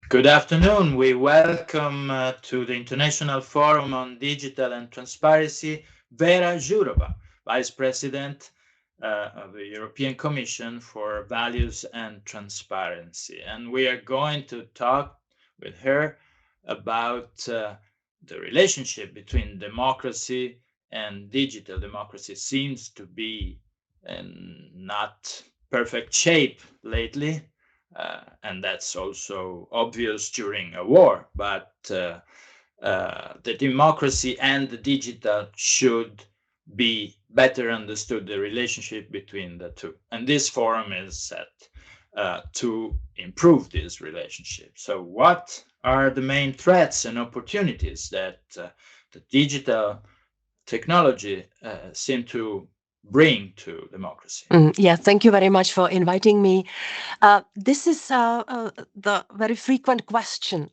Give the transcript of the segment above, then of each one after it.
Good afternoon. We welcome to the International Forum on Digital and Transparency, Vera Jurová, Vice President of the European Commission for Values and Transparency. And we are going to talk with her about the relationship between democracy and digital democracy. Seems to be in not perfect shape lately. And that's also obvious during a war. But the democracy and the digital should be better understood, the relationship between the two. And this forum is set to improve this relationship. So what are the main threats and opportunities that the digital technology seem to bring to democracy? Yeah, thank you very much for inviting me. This is the very frequent question.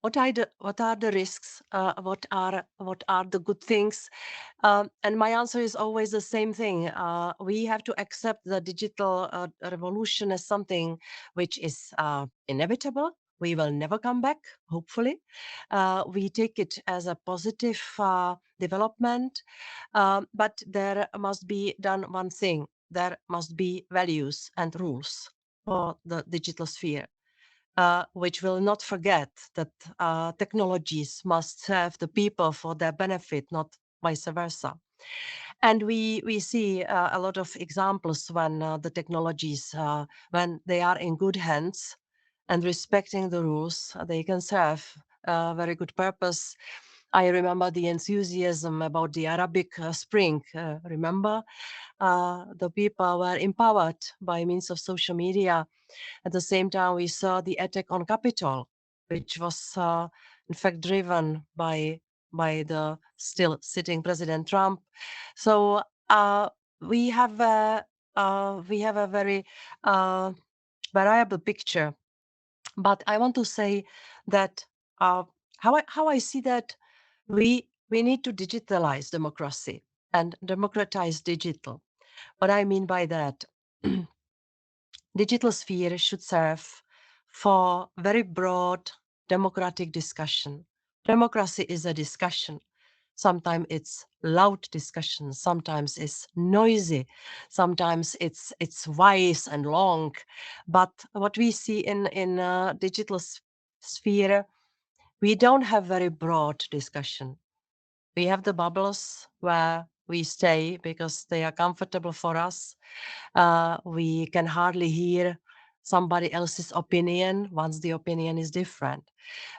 What are the risks? What are the good things? And my answer is always the same thing. We have to accept the digital revolution as something which is inevitable. We will never come back, hopefully. We take it as a positive development, but there must be done one thing. There must be values and rules for the digital sphere, which will not forget that technologies must serve the people for their benefit, not vice versa. And we see a lot of examples when the technologies, when they are in good hands and respecting the rules, they can serve a very good purpose. I remember the enthusiasm about the Arabic Spring. Remember, the people were empowered by means of social media. At the same time, we saw the attack on Capitol, which was in fact driven by the still sitting President Trump. So we have a very variable picture. But I want to say that how I see that we need to digitalize democracy and democratize digital. What I mean by that, digital sphere should serve for very broad democratic discussion. Democracy is a discussion. Sometimes it's loud discussion, sometimes it's noisy, sometimes it's wise and long. But what we see in digital sphere, we don't have very broad discussion. We have the bubbles where we stay because they are comfortable for us. We can hardly hear somebody else's opinion once the opinion is different.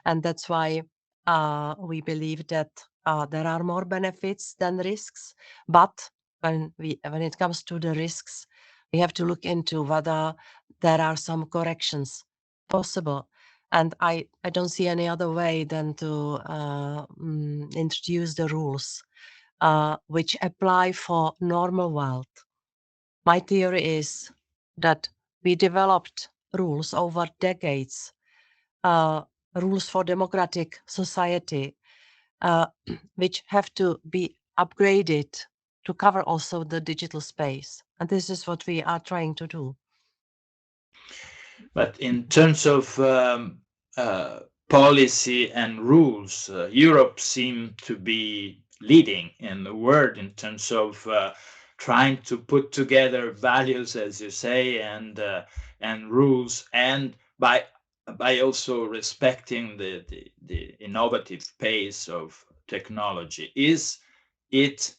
And that's why we believe that there are more benefits than risks. But when it comes to the risks, we have to look into whether there are some corrections possible. And I don't see any other way than to introduce the rules which apply for normal world. My theory is that we developed rules over decades, rules for democratic society, which have to be upgraded to cover also the digital space. And this is what we are trying to do. But in terms of policy and rules, Europe seemed to be leading in the world in terms of trying to put together values, as you say, and rules, and by also respecting the innovative pace of technology. Is it?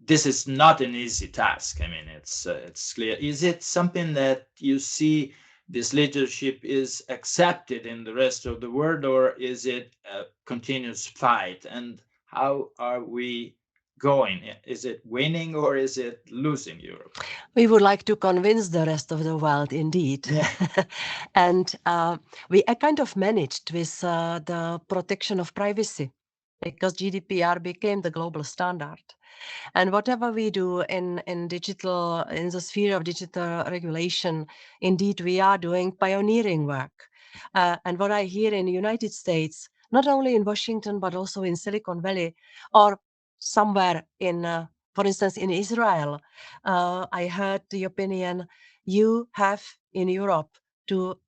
This is not an easy task. I mean, it's clear. Is it something that you see this leadership is accepted in the rest of the world, or is it a continuous fight? And how are we going? Is it winning or is it losing Europe? We would like to convince the rest of the world, indeed. Yeah. And we kind of managed with the protection of privacy because GDPR became the global standard. And whatever we do in the sphere of digital regulation, indeed, we are doing pioneering work. And what I hear in the United States, not only in Washington, but also in Silicon Valley or somewhere for instance, in Israel, I heard the opinion you have in Europe to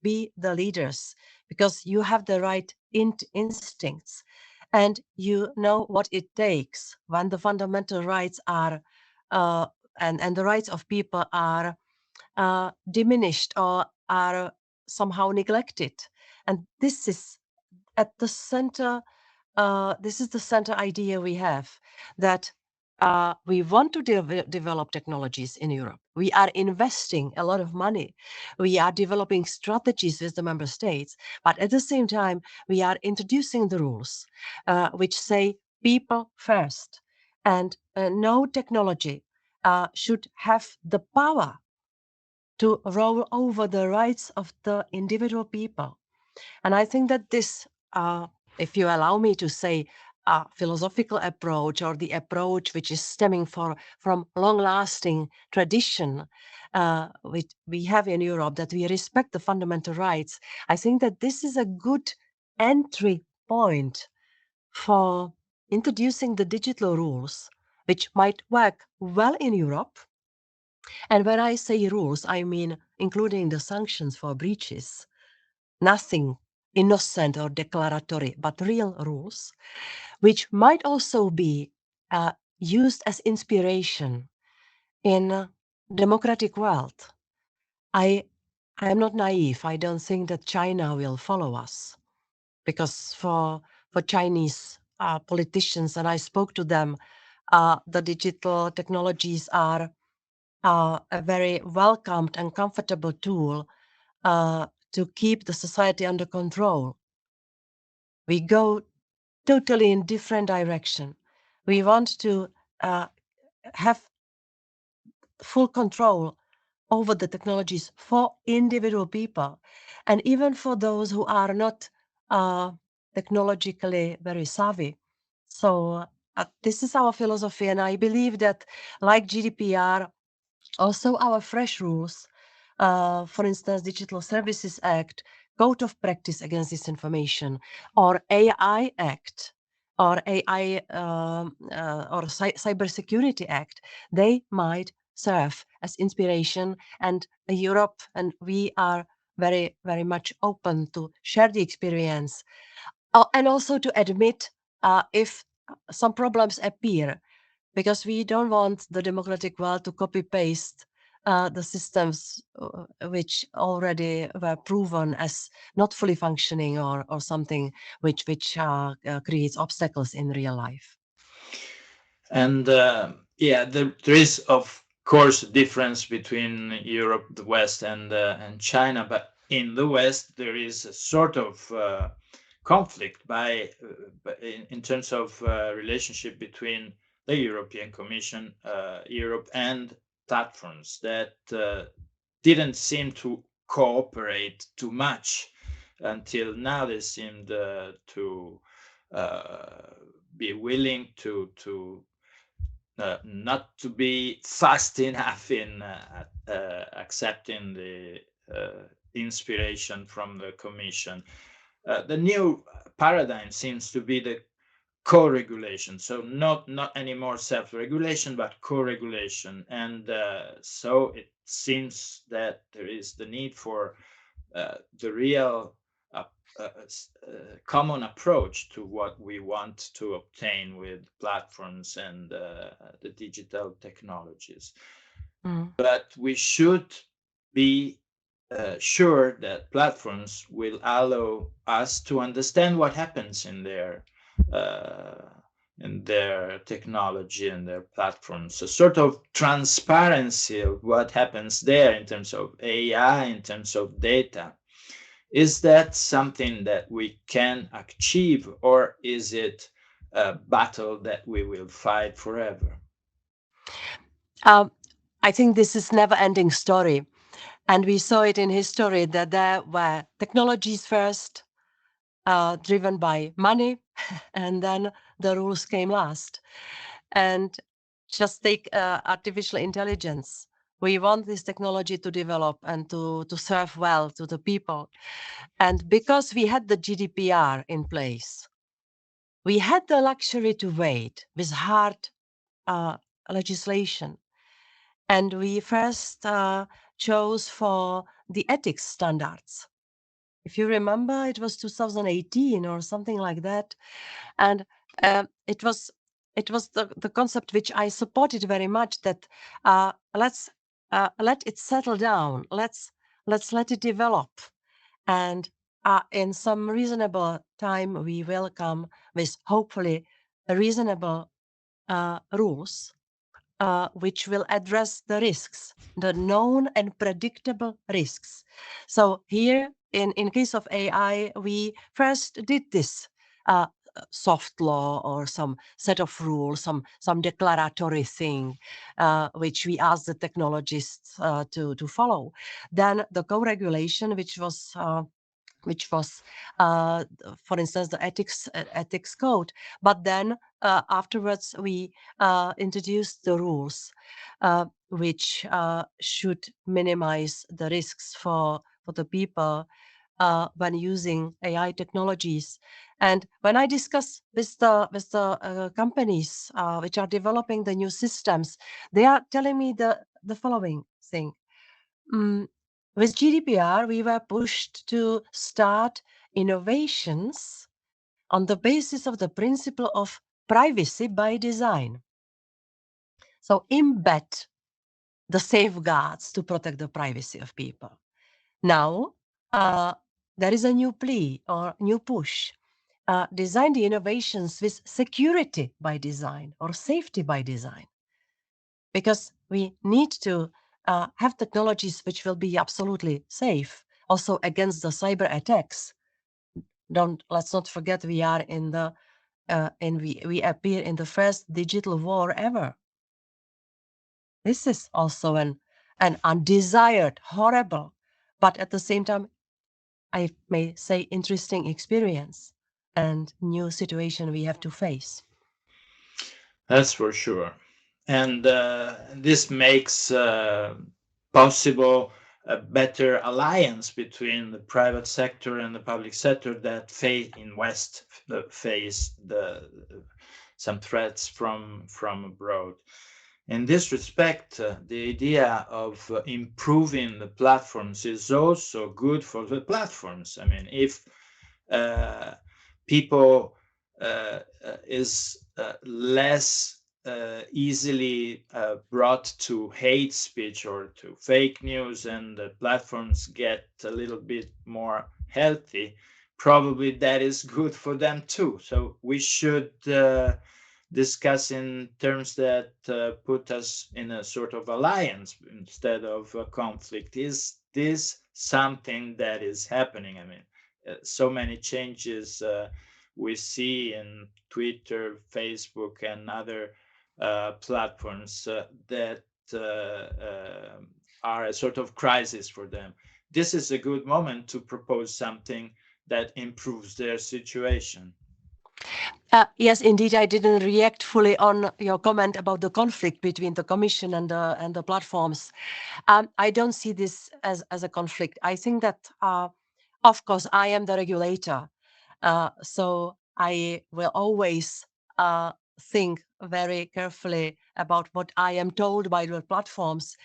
be the leaders, because you have the right instincts, and you know what it takes when the fundamental rights are and the rights of people are diminished or are somehow neglected. And this is at the center. This is the center idea we have, that we want to develop technologies in Europe. We are investing a lot of money. We are developing strategies with the member states. But at the same time, we are introducing the rules which say people first. And no technology should have the power to roll over the rights of the individual people. And I think that this, if you allow me to say, philosophical approach, or the approach which is stemming from long-lasting tradition, which we have in Europe, that we respect the fundamental rights, I think that this is a good entry point for introducing the digital rules, which might work well in Europe. And when I say rules, I mean including the sanctions for breaches. Nothing innocent or declaratory, but real rules, which might also be used as inspiration in a democratic world. I am not naive. I don't think that China will follow us, because for Chinese politicians, and I spoke to them, the digital technologies are a very welcomed and comfortable tool to keep the society under control. We go totally in different direction. We want to have full control over the technologies for individual people, and even for those who are not technologically very savvy. So this is our philosophy, and I believe that, like GDPR, also our fresh rules, for instance, Digital Services Act, Code of Practice Against Disinformation, or AI Act, or AI or Cybersecurity Act, they might serve as inspiration. And Europe and we are very, very much open to share the experience, and also to admit if some problems appear, because we don't want the democratic world to copy paste the systems which already were proven as not fully functioning, or something which creates obstacles in real life. And yeah, there is of course a difference between Europe, the West, and China, but in the West there is a sort of conflict in terms of relationship between the European Commission, Europe, and platforms that didn't seem to cooperate too much until now. They seemed to be willing to not to be fast enough in accepting the inspiration from the Commission. The new paradigm seems to be the co-regulation, so not anymore self-regulation, but co-regulation, and so it seems that there is the need for the real common approach to what we want to obtain with platforms and the digital technologies. But we should be sure that platforms will allow us to understand what happens in their technology and their platforms, a sort of transparency of what happens there in terms of AI, in terms of data. Is that something that we can achieve, or is it a battle that we will fight forever? I think this is never-ending story. And we saw it in history that there were technologies first, driven by money, and then the rules came last. And just take artificial intelligence. We want this technology to develop and to serve well to the people. And because we had the GDPR in place, we had the luxury to wait with hard legislation. And we first chose for the ethics standards. If you remember, it was 2018 or something like that, and it was the concept which I supported very much. That let's let it settle down. Let's let it develop, and in some reasonable time we will come with hopefully reasonable rules which will address the risks, the known and predictable risks. So here, in case of AI, we first did this soft law or some set of rules, some declaratory thing, which we asked the technologists to follow. Then the co-regulation, which was, for instance, the ethics code. But then afterwards, we introduced the rules, which should minimize the risks for the people when using AI technologies. And when I discuss with the companies which are developing the new systems, they are telling me the following thing. With GDPR, we were pushed to start innovations on the basis of the principle of privacy by design. So embed the safeguards to protect the privacy of people. Now, there is a new plea or new push. Design the innovations with security by design or safety by design. Because we need to have technologies which will be absolutely safe, also against the cyber attacks. Let's not forget we are in the and we appear in the first digital war ever. This is also an undesired, horrible, but at the same time, I may say, interesting experience and new situation we have to face. That's for sure. And this makes possible a better alliance between the private sector and the public sector that in West face some threats from abroad. In this respect, the idea of improving the platforms is also good for the platforms. I mean, if people is less easily brought to hate speech or to fake news, and the platforms get a little bit more healthy, probably that is good for them too. So we should discuss in terms that put us in a sort of alliance instead of a conflict. Is this something that is happening? I mean, so many changes we see in Twitter, Facebook, and other platforms that are a sort of crisis for them. This is a good moment to propose something that improves their situation. Yes, indeed, I didn't react fully on your comment about the conflict between the Commission and the platforms. I don't see this as a conflict. I think that, of course, I am the regulator, so I will always think very carefully about what I am told by the platforms,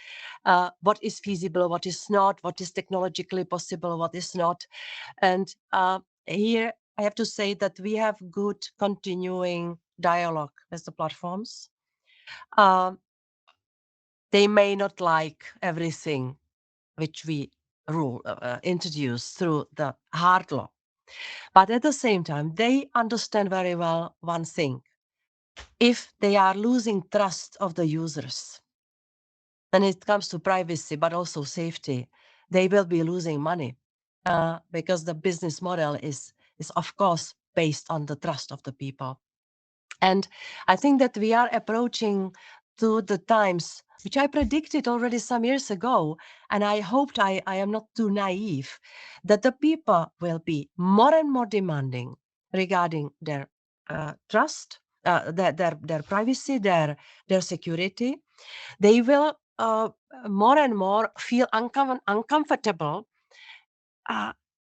what is feasible, what is not, what is technologically possible, what is not. And here I have to say that we have good continuing dialogue with the platforms. They may not like everything which we introduce through the hard law, but at the same time, they understand very well one thing. If they are losing trust of the users, when it comes to privacy, but also safety, they will be losing money because the business model is of course based on the trust of the people. And I think that we are approaching to the times which I predicted already some years ago, and I hoped I am not too naive, that the people will be more and more demanding regarding their trust, their privacy, their security. They will more and more feel uncomfortable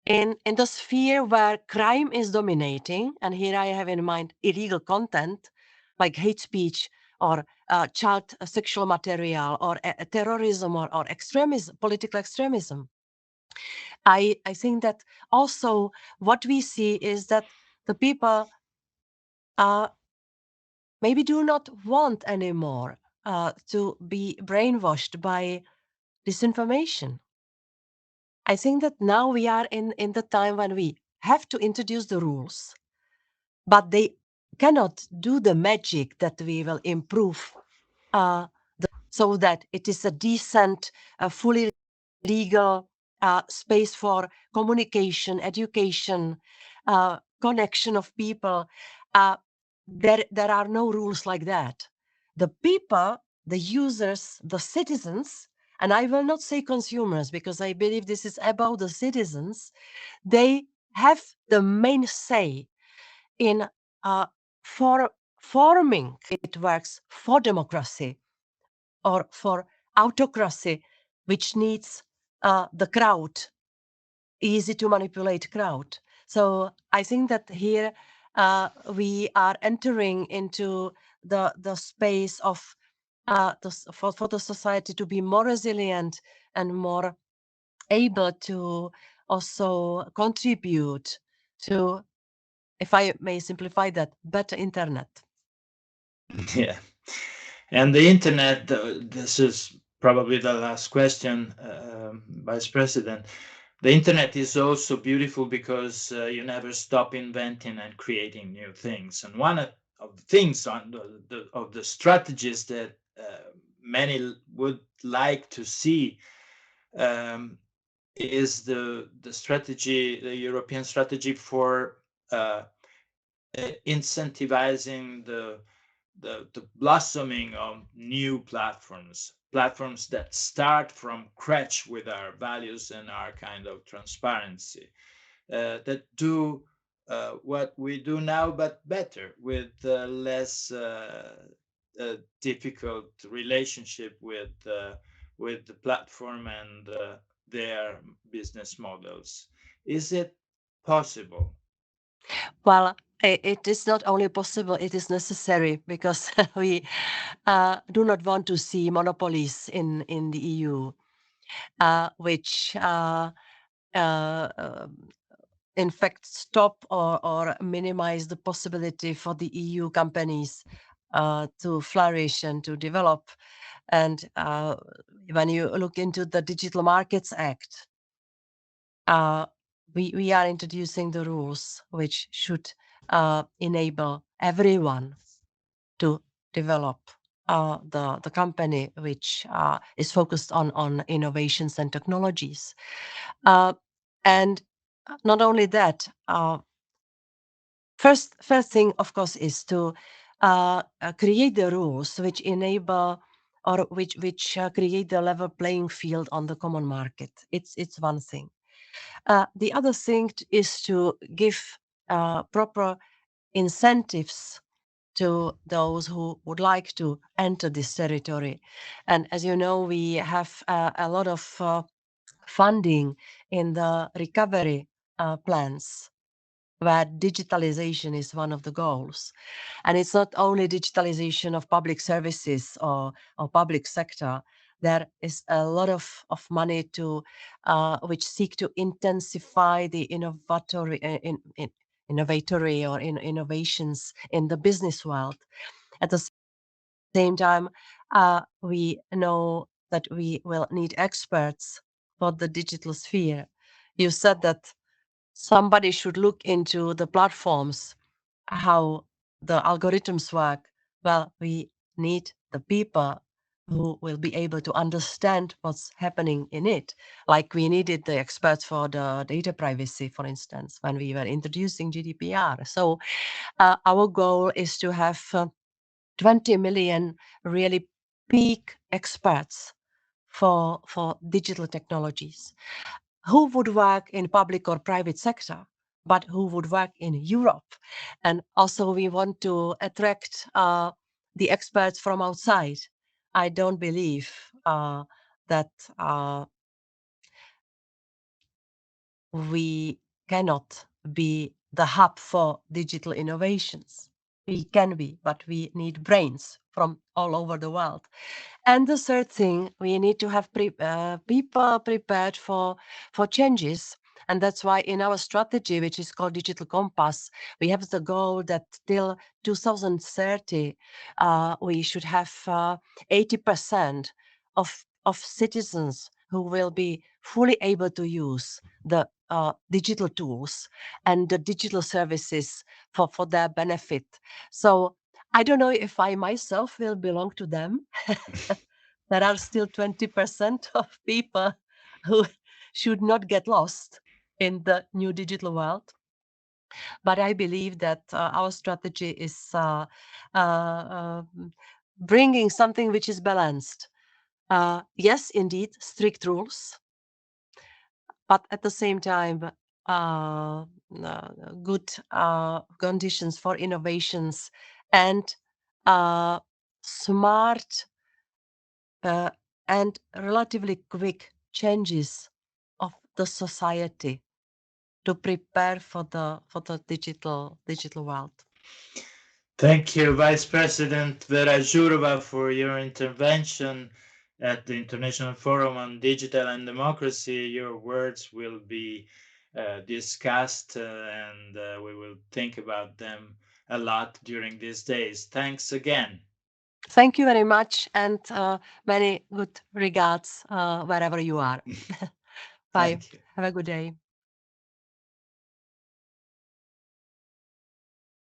in the sphere where crime is dominating. And here I have in mind illegal content like hate speech or child sexual material or terrorism or extremism, political extremism. I think that also what we see is that the people maybe do not want anymore to be brainwashed by disinformation. I think that now we are in the time when we have to introduce the rules, but they cannot do the magic that we will improve so that it is a decent, fully legal space for communication, education, connection of people. There are no rules like that. The people, the users, the citizens, and I will not say consumers because I believe this is about the citizens, they have the main say in forming it works for democracy or for autocracy, which needs the crowd, easy to manipulate crowd. So I think that here we are entering into the space of for the society to be more resilient and more able to also contribute to, if I may simplify that, better internet. Yeah. And the internet, this is probably the last question, Vice President. The internet is also beautiful because you never stop inventing and creating new things. And one of the things on of the strategies that many would like to see is the strategy, the European strategy for incentivizing the blossoming of new platforms that start from scratch with our values and our kind of transparency, that do what we do now, but better, with less difficult relationship with the platform and their business models. Is it possible? Well, it is not only possible, it is necessary because we do not want to see monopolies in the EU, which in fact stop or minimize the possibility for the EU companies to flourish and to develop. And when you look into the Digital Markets Act, we are introducing the rules which should enable everyone to develop the company which is focused on innovations and technologies. And not only that, first thing, of course, is to create the rules which enable or which create the level playing field on the common market. It's one thing. The other thing is to give proper incentives to those who would like to enter this territory. And as you know, we have a lot of funding in the recovery plans, where digitalization is one of the goals. And it's not only digitalization of public services or public sector. There is a lot of money to which seek to intensify the innovatory or innovations in the business world. At the same time, we know that we will need experts for the digital sphere. You said that somebody should look into the platforms, how the algorithms work. Well, we need the people who will be able to understand what's happening in it. Like we needed the experts for the data privacy, for instance, when we were introducing GDPR. So our goal is to have 20 million really peak experts for digital technologies who would work in public or private sector, but who would work in Europe. And also we want to attract the experts from outside. I don't believe that we cannot be the hub for digital innovations. We can be, but we need brains from all over the world. And the third thing, we need to have people prepared for changes. And that's why in our strategy, which is called Digital Compass, we have the goal that till 2030, we should have 80% of citizens who will be fully able to use the digital tools and the digital services for their benefit. So I don't know if I myself will belong to them. There are still 20% of people who should not get lost in the new digital world. But I believe that our strategy is bringing something which is balanced. Yes, indeed, strict rules, but at the same time, good conditions for innovations and smart and relatively quick changes of the society to prepare for the digital world. Thank you, Vice President Vera Jurová, for your intervention at the International Forum on Digital and Democracy. Your words will be discussed and we will think about them a lot during these days. Thanks again. Thank you very much, and many good regards wherever you are. Bye. Thank you. Have a good day.